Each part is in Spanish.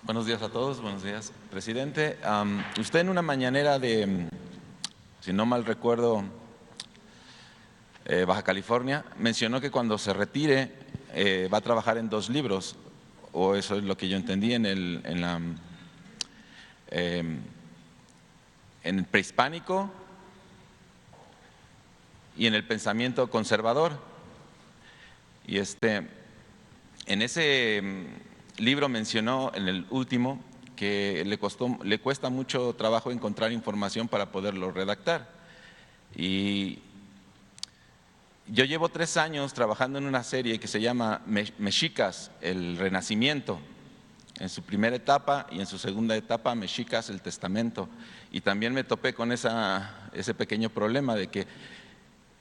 Buenos días a todos, buenos días, presidente. Usted en una mañanera de, si no mal recuerdo, Baja California, mencionó que cuando se retire va a trabajar en 2 libros, o eso es lo que yo entendí en el prehispánico y en el pensamiento conservador. Y en ese libro mencionó, en el último, que le cuesta mucho trabajo encontrar información para poderlo redactar. Y yo llevo 3 años trabajando en una serie que se llama Mexicas, el Renacimiento, en su primera etapa, y en su segunda etapa, Mexicas, el Testamento. Y también me topé con ese pequeño problema de que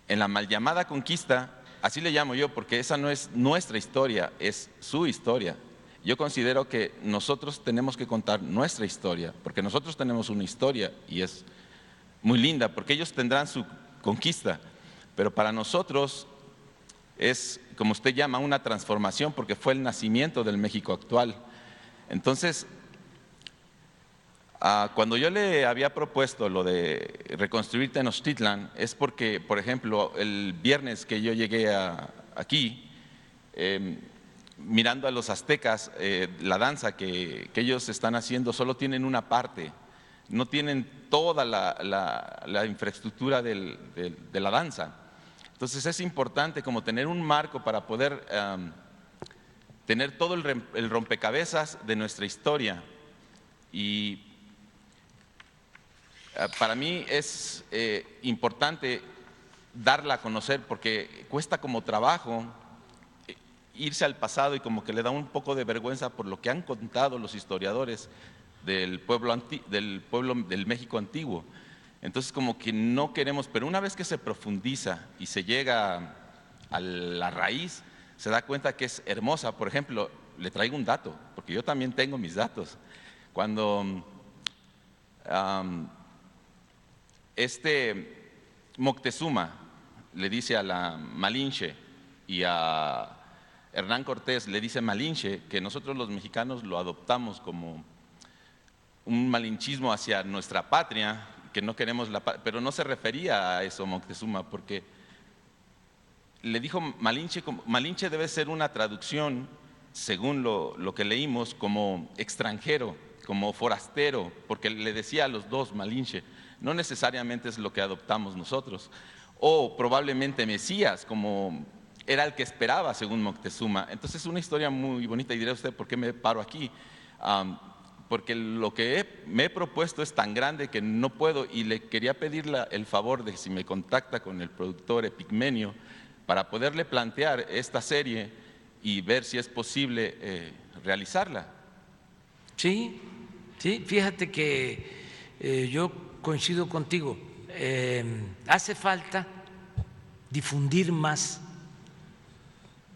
en la mal llamada conquista, así le llamo yo, porque esa no es nuestra historia, es su historia. Yo considero que nosotros tenemos que contar nuestra historia, porque nosotros tenemos una historia y es muy linda, porque ellos tendrán su conquista, pero para nosotros es, como usted llama, una transformación, porque fue el nacimiento del México actual. Entonces, cuando yo le había propuesto lo de reconstruir Tenochtitlan, es porque, por ejemplo, el viernes que yo llegué aquí, mirando a los aztecas, la danza que ellos están haciendo solo tienen una parte, no tienen toda la infraestructura de la danza. Entonces es importante como tener un marco para poder tener todo el rompecabezas de nuestra historia. Y para mí es importante darla a conocer porque cuesta como trabajo irse al pasado, y como que le da un poco de vergüenza por lo que han contado los historiadores del pueblo del México antiguo. Entonces como que no queremos, pero una vez que se profundiza y se llega a la raíz, se da cuenta que es hermosa. Por ejemplo, le traigo un dato, porque yo también tengo mis datos. Cuando Moctezuma le dice a la Malinche, y a Hernán Cortés le dice Malinche, que nosotros los mexicanos lo adoptamos como un malinchismo hacia nuestra patria, que no queremos pero no se refería a eso Moctezuma, porque le dijo Malinche, Malinche debe ser una traducción, según lo que leímos, como extranjero, como forastero, porque le decía a los dos Malinche, no necesariamente es lo que adoptamos nosotros, o probablemente Mesías, como era el que esperaba según Moctezuma. Entonces es una historia muy bonita, y dirá usted, ¿por qué me paro aquí? Porque lo que me he propuesto es tan grande que no puedo, y le quería pedir el favor de si me contacta con el productor Epigmenio para poderle plantear esta serie y ver si es posible realizarla. Sí, sí, fíjate que yo coincido contigo. Hace falta difundir más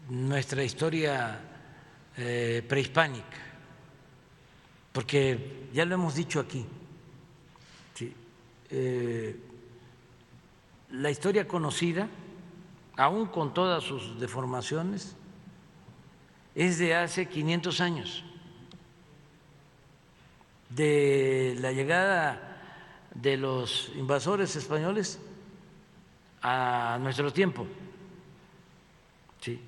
nuestra historia prehispánica, porque ya lo hemos dicho aquí, ¿sí? La historia conocida, aún con todas sus deformaciones, es de hace 500 años, de la llegada de los invasores españoles a nuestro tiempo. ¿Sí?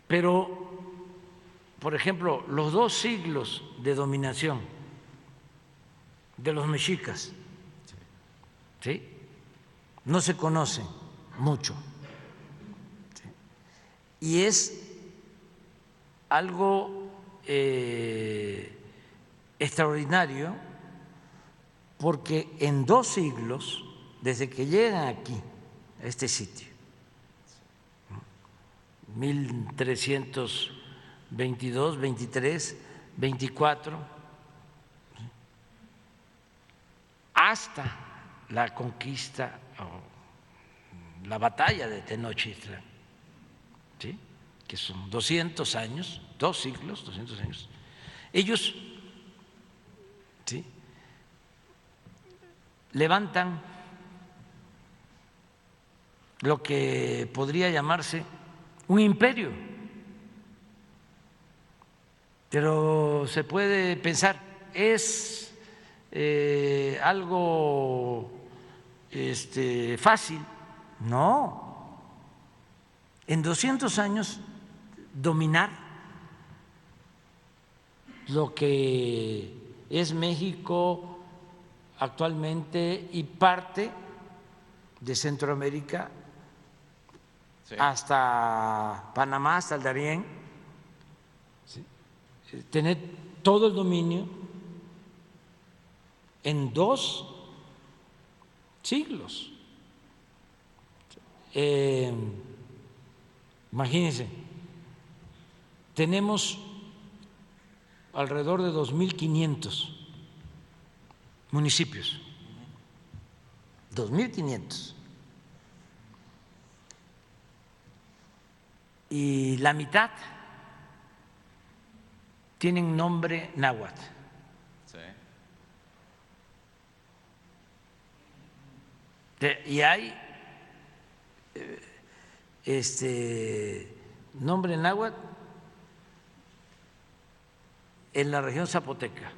Pero, por ejemplo, los 2 siglos de dominación de los mexicas, ¿sí?, no se conocen mucho. ¿Sí? Y es algo extraordinario, porque en 2 siglos, desde que llegan aquí, a este sitio, 1322, 23, 24, hasta la conquista o la batalla de Tenochtitlan, ¿sí?, que son 200 años, 2 siglos, 200 años, ellos, ¿sí?, levantan lo que podría llamarse un imperio, pero pero se puede pensar, es algo fácil. No, en 200 años dominar lo que es México actualmente y parte de Centroamérica, sí, hasta Panamá, hasta el Darién, sí, tener todo el dominio en 2 siglos. Imagínense, tenemos alrededor de 2.500 municipios, 2.500, y la mitad tienen nombre náhuatl. Sí. Y hay nombre náhuatl en la región zapoteca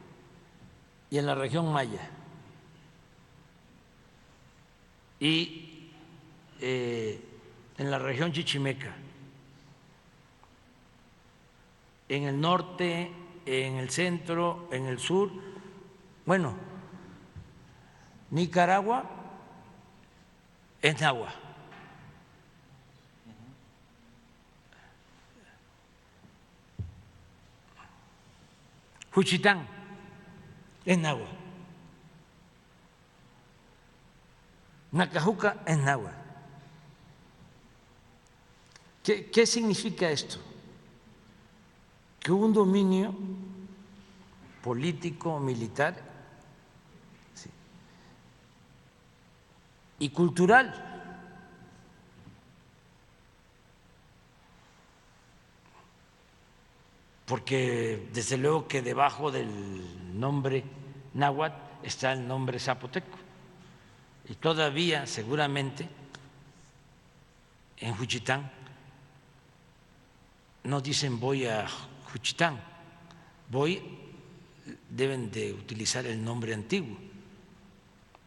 y en la región maya y en la región chichimeca, en el norte, en el centro, en el sur. Bueno, Nicaragua es náhuatl. Juchitán es náhuatl. Nacajuca es náhuatl. ¿Qué significa esto? Que hubo un dominio político, militar, sí, y cultural. Porque desde luego que debajo del nombre náhuatl está el nombre zapoteco. Y todavía seguramente en Juchitán no dicen voy a Juchitán, deben de utilizar el nombre antiguo.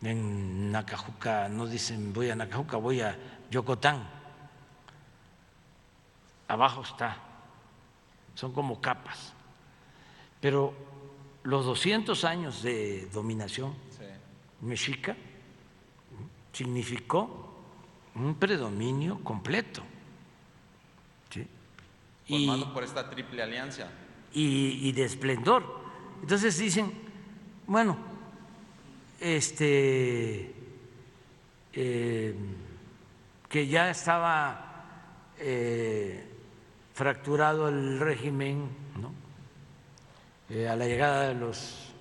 En Nacajuca no dicen voy a Nacajuca, voy a Yocotán. Abajo está, son como capas. Pero los 200 años de dominación, sí, mexica significó un predominio completo, ¿sí? Formado por esta triple alianza. Y de esplendor. Entonces dicen, bueno, que ya estaba fracturado el régimen, ¿no? A la llegada de los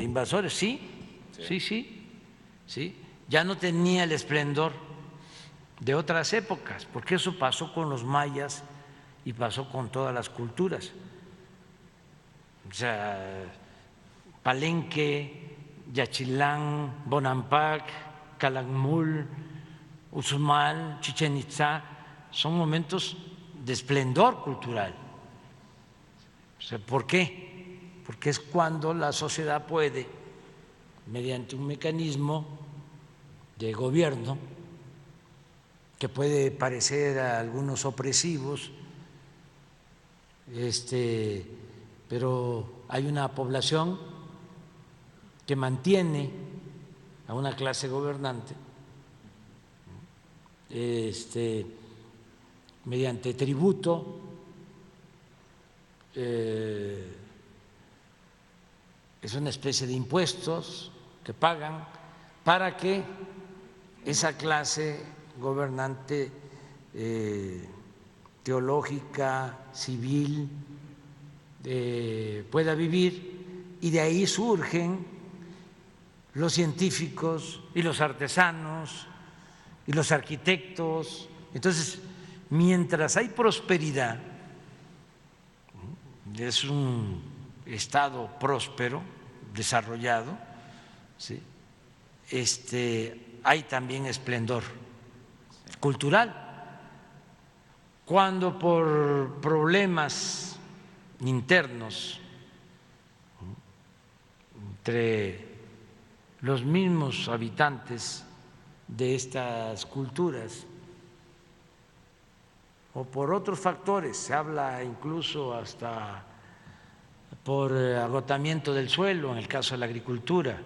invasores, sí, ya no tenía el esplendor de otras épocas, porque eso pasó con los mayas y pasó con todas las culturas. O sea, Palenque, Yaxchilán, Bonampak, Calakmul, Uxmal, Chichén Itzá, son momentos de esplendor cultural. O sea, ¿por qué? Porque es cuando la sociedad puede, mediante un mecanismo de gobierno que puede parecer a algunos opresivos, pero hay una población que mantiene a una clase gobernante mediante tributo, es una especie de impuestos que pagan para que esa clase gobernante teológica, civil, pueda vivir, y de ahí surgen los científicos y los artesanos y los arquitectos. Entonces, mientras hay prosperidad, es un estado próspero, desarrollado, ¿sí? Hay también esplendor cultural. Cuando por problemas internos entre los mismos habitantes de estas culturas o por otros factores, se habla incluso hasta por agotamiento del suelo en el caso de la agricultura,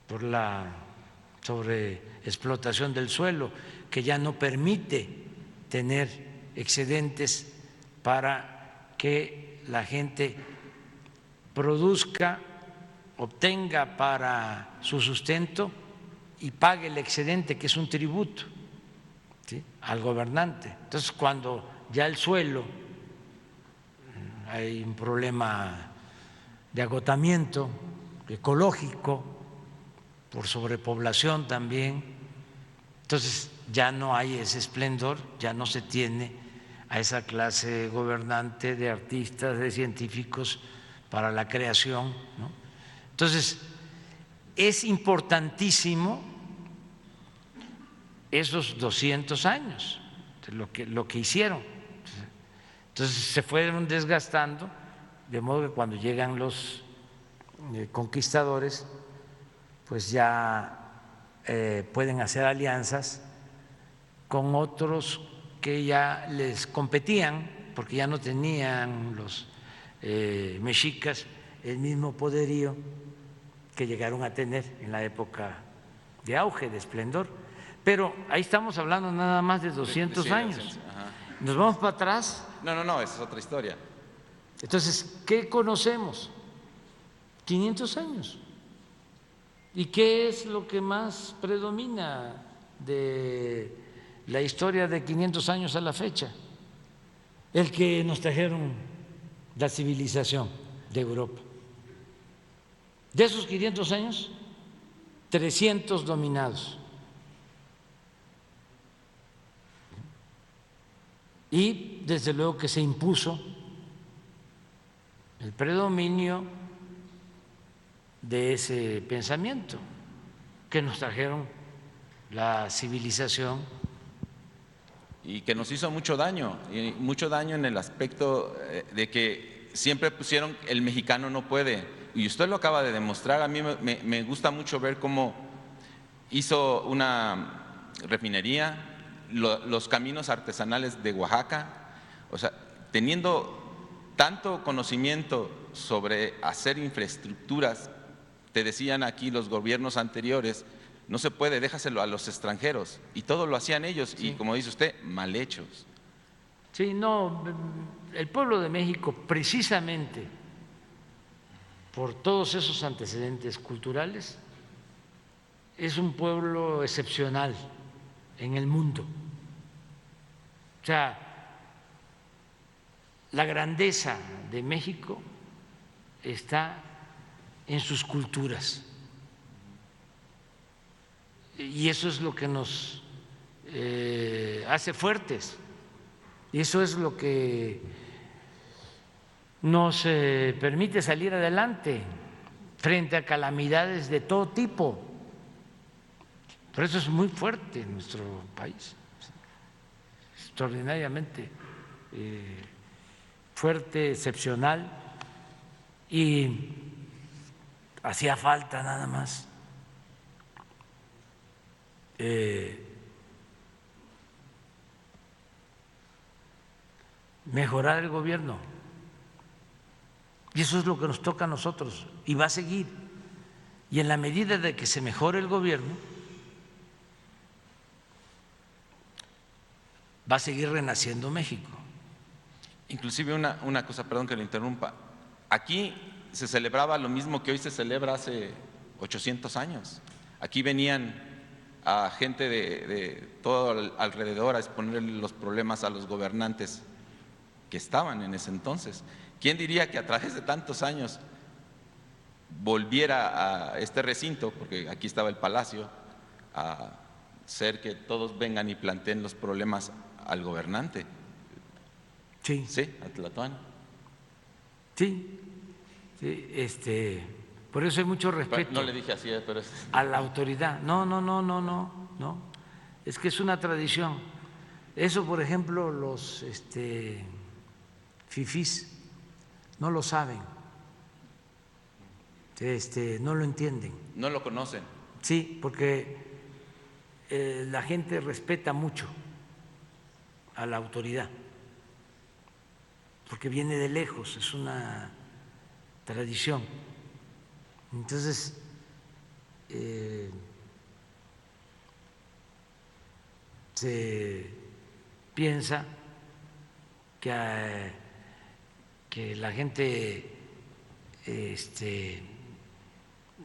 por la sobreexplotación del suelo que ya no permite tener excedentes para que la gente produzca, obtenga para su sustento y pague el excedente, que es un tributo, ¿sí?, al gobernante. Entonces, cuando ya el suelo, hay un problema de agotamiento ecológico, por sobrepoblación también, entonces ya no hay ese esplendor, ya no se tiene a esa clase gobernante de artistas, de científicos para la creación, ¿no? Entonces, es importantísimo esos 200 años, lo que hicieron. Entonces se fueron desgastando, de modo que cuando llegan los conquistadores, pues ya pueden hacer alianzas con otros que ya les competían, porque ya no tenían los mexicas el mismo poderío que llegaron a tener en la época de auge, de esplendor. Pero ahí estamos hablando nada más de 200 años. ¿Nos vamos para atrás? No, esa es otra historia. Entonces, ¿qué conocemos? 500 años. ¿Y qué es lo que más predomina de la historia de 500 años a la fecha? El que nos trajeron la civilización de Europa. De esos 500 años, 300 dominados. Y desde luego que se impuso el predominio de ese pensamiento que nos trajeron la civilización. Y que nos hizo mucho daño en el aspecto de que siempre pusieron el mexicano no puede. Y usted lo acaba de demostrar. A mí me gusta mucho ver cómo hizo una refinería, los caminos artesanales de Oaxaca, o sea, teniendo tanto conocimiento sobre hacer infraestructuras. Te decían aquí los gobiernos anteriores, no se puede, déjaselo a los extranjeros, y todo lo hacían ellos, sí. Y como dice usted, mal hechos. Sí, no, el pueblo de México, precisamente por todos esos antecedentes culturales, es un pueblo excepcional en el mundo. O sea, la grandeza de México está en sus culturas, y eso es lo que nos hace fuertes, y eso es lo que nos permite salir adelante frente a calamidades de todo tipo. Por eso es muy fuerte nuestro país, extraordinariamente fuerte, excepcional, y hacía falta nada más mejorar el gobierno, y eso es lo que nos toca a nosotros, y va a seguir. Y en la medida de que se mejore el gobierno, va a seguir renaciendo México. Inclusive una cosa, perdón que lo interrumpa, aquí se celebraba lo mismo que hoy se celebra hace 800 años. Aquí venían a gente de todo alrededor a exponer los problemas a los gobernantes que estaban en ese entonces. ¿Quién diría que a través de tantos años volviera a este recinto, porque aquí estaba el palacio, a ser que todos vengan y planteen los problemas al gobernante? Sí. Sí, a Tlatuán. Sí, sí, por eso hay mucho respeto. No le dije así, pero a la autoridad. No. Es que es una tradición. Eso, por ejemplo, los fifís no lo saben, no lo entienden. No lo conocen. Sí, porque la gente respeta mucho a la autoridad, porque viene de lejos, es una tradición. Entonces, se piensa que la gente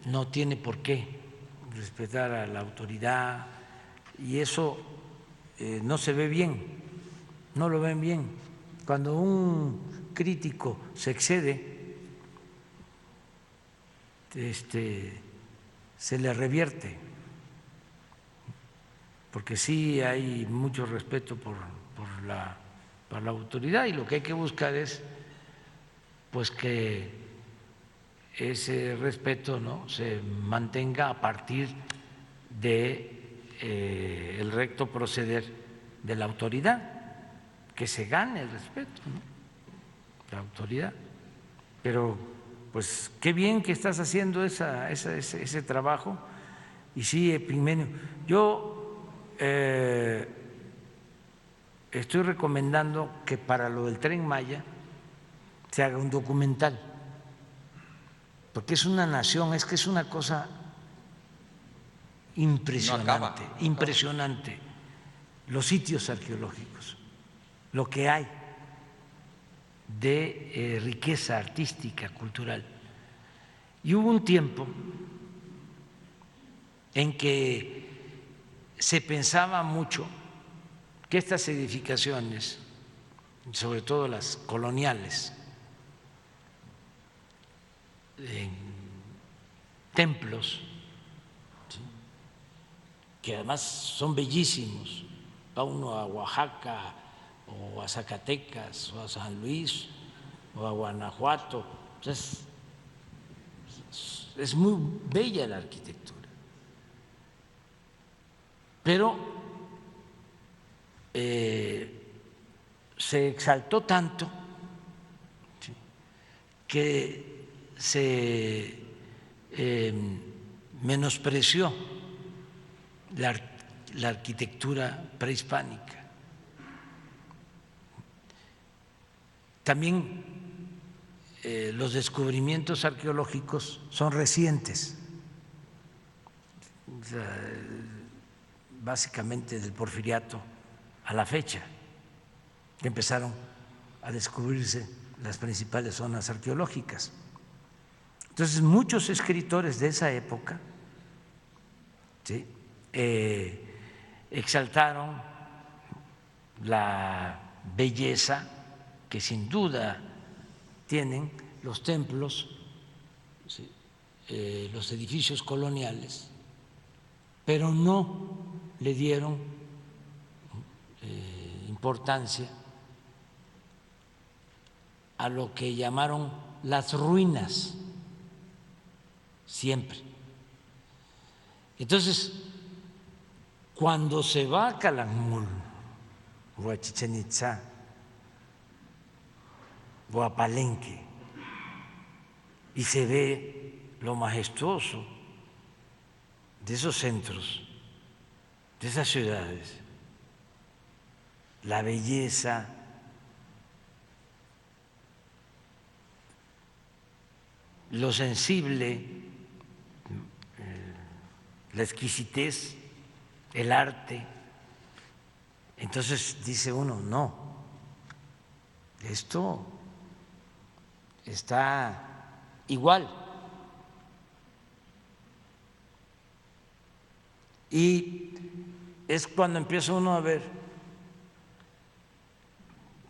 no tiene por qué respetar a la autoridad, y eso no se ve bien, no lo ven bien. Cuando un crítico se excede, se le revierte, porque sí hay mucho respeto por la autoridad, y lo que hay que buscar es pues que ese respeto, ¿no?, se mantenga a partir de el recto proceder de la autoridad, que se gane el respeto, ¿no?, la autoridad. Pero pues qué bien que estás haciendo ese trabajo. Y sí, Epigmenio, yo estoy recomendando que para lo del Tren Maya se haga un documental, porque es una nación, es que es una cosa impresionante, impresionante, los sitios arqueológicos, lo que hay de riqueza artística, cultural. Y hubo un tiempo en que se pensaba mucho que estas edificaciones, sobre todo las coloniales, en templos, ¿sí?, que además son bellísimos, va uno a Oaxaca o a Zacatecas o a San Luis o a Guanajuato, entonces es muy bella la arquitectura, pero se exaltó tanto, ¿sí?, que se menospreció la arquitectura prehispánica. También los descubrimientos arqueológicos son recientes, o sea, básicamente del Porfiriato a la fecha, que empezaron a descubrirse las principales zonas arqueológicas. Entonces, muchos escritores de esa época, ¿sí?, exaltaron la belleza que sin duda tienen los templos, ¿sí?, los edificios coloniales, pero no le dieron importancia a lo que llamaron las ruinas siempre. Entonces, cuando se va a Calakmul o a Chichén Itzá o a Palenque y se ve lo majestuoso de esos centros, de esas ciudades, la belleza, lo sensible, la exquisitez, el arte, entonces dice uno, no, esto está igual. Y es cuando empieza uno a ver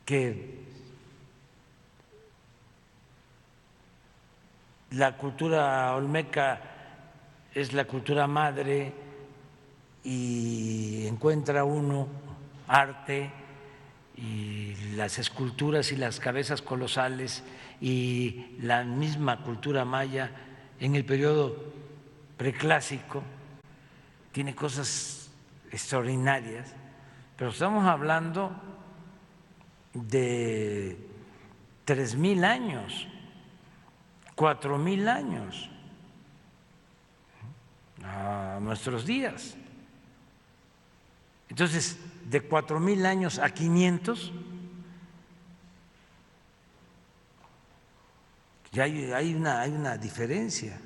que la cultura olmeca es la cultura madre y encuentra uno arte y las esculturas y las cabezas colosales y la misma cultura maya en el periodo preclásico tiene cosas extraordinarias, pero estamos hablando de 3,000 años, 4,000 años a nuestros días. Entonces, de 4,000 años a 500, ya hay una diferencia.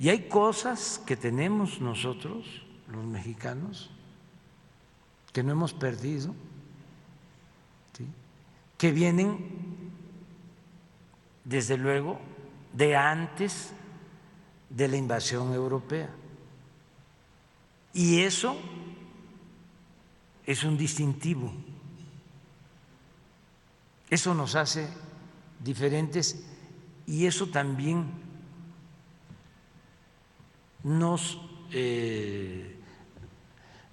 Y hay cosas que tenemos nosotros, los mexicanos, que no hemos perdido, ¿sí?, que vienen, desde luego, de antes de la invasión europea. Y eso es un distintivo. Eso nos hace diferentes y eso también nos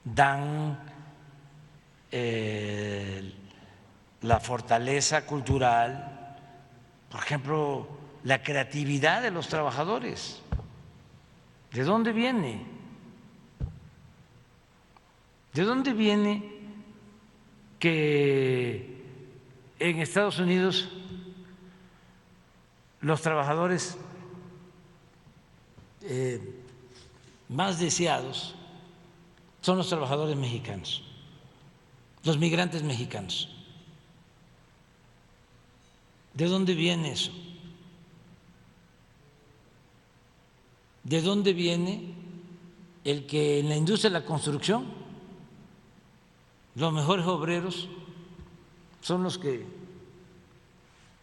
dan la fortaleza cultural, por ejemplo, la creatividad de los trabajadores. ¿De dónde viene? ¿De dónde viene que en Estados Unidos los trabajadores más deseados son los trabajadores mexicanos, los migrantes mexicanos? ¿De dónde viene eso? ¿De dónde viene el que en la industria de la construcción los mejores obreros son los que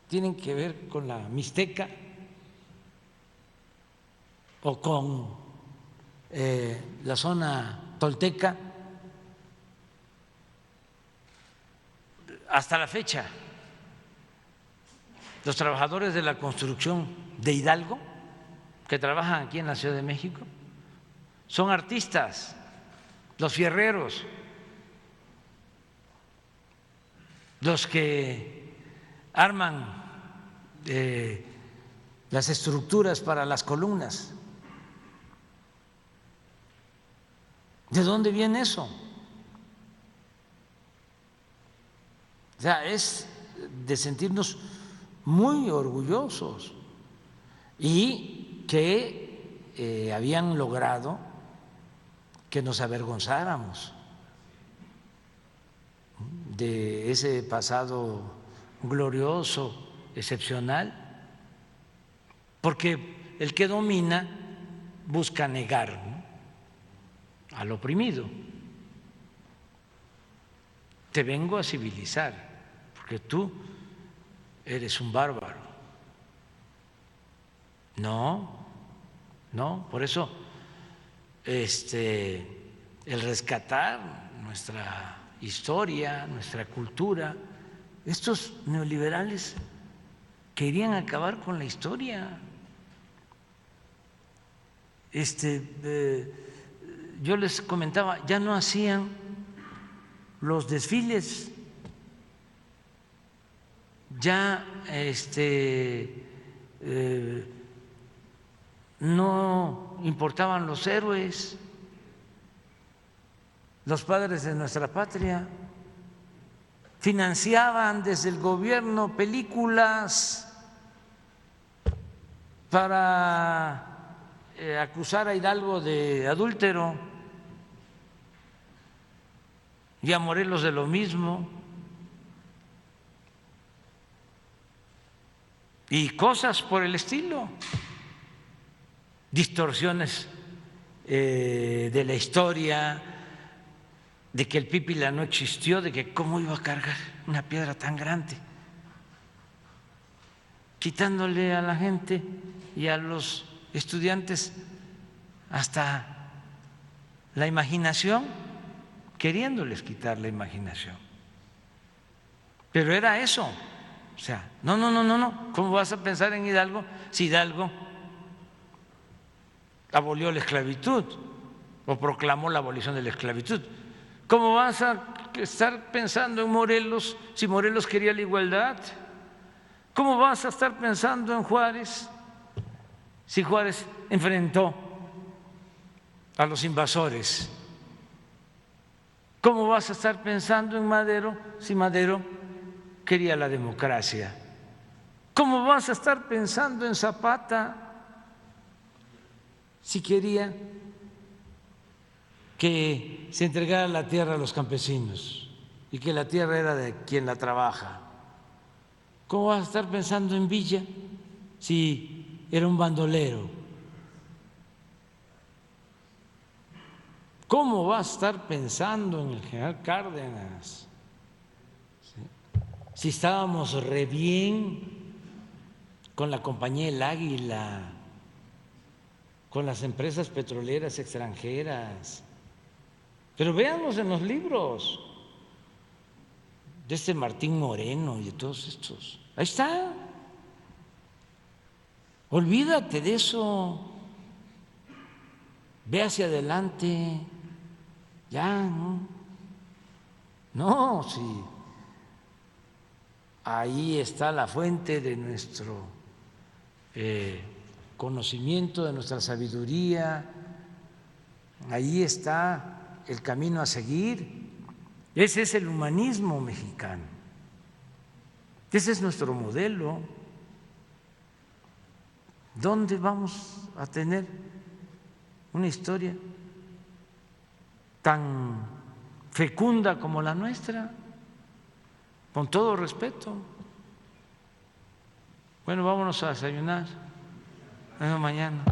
tienen que ver con la Mixteca o con la zona tolteca? Hasta la fecha, los trabajadores de la construcción de Hidalgo que trabajan aquí en la Ciudad de México son artistas, los fierreros, los que arman las estructuras para las columnas. ¿De dónde viene eso? O sea, es de sentirnos muy orgullosos y que habían logrado que nos avergonzáramos de ese pasado glorioso, excepcional, porque el que domina busca negar, ¿no?, al oprimido. Te vengo a civilizar, porque tú eres un bárbaro. No, por eso el rescatar nuestra historia, nuestra cultura, estos neoliberales querían acabar con la historia. Yo les comentaba, ya no hacían los desfiles, ya no importaban los héroes, los padres de nuestra patria, financiaban desde el gobierno películas para acusar a Hidalgo de adúltero y a Morelos de lo mismo, y cosas por el estilo, distorsiones de la historia, de que el Pípila no existió, de que cómo iba a cargar una piedra tan grande, quitándole a la gente y a los estudiantes hasta la imaginación, queriéndoles quitar la imaginación. Pero era eso. O sea, no, ¿cómo vas a pensar en Hidalgo si Hidalgo abolió la esclavitud o proclamó la abolición de la esclavitud? ¿Cómo vas a estar pensando en Morelos si Morelos quería la igualdad? ¿Cómo vas a estar pensando en Juárez si Juárez enfrentó a los invasores? ¿Cómo vas a estar pensando en Madero si Madero quería la democracia? ¿Cómo vas a estar pensando en Zapata si quería que se entregara la tierra a los campesinos y que la tierra era de quien la trabaja? ¿Cómo vas a estar pensando en Villa si era un bandolero? ¿Cómo vas a estar pensando en el general Cárdenas si estábamos re bien con la Compañía El Águila, con las empresas petroleras extranjeras? Pero veamos en los libros de este Martín Moreno y de todos estos. Ahí está. Olvídate de eso. Ve hacia adelante. Ya, ¿no? No, sí. Ahí está la fuente de nuestro conocimiento, de nuestra sabiduría. Ahí está el camino a seguir. Ese es el humanismo mexicano. Ese es nuestro modelo. ¿Dónde vamos a tener una historia tan fecunda como la nuestra? Con todo respeto. Bueno, vámonos a desayunar. Mañana.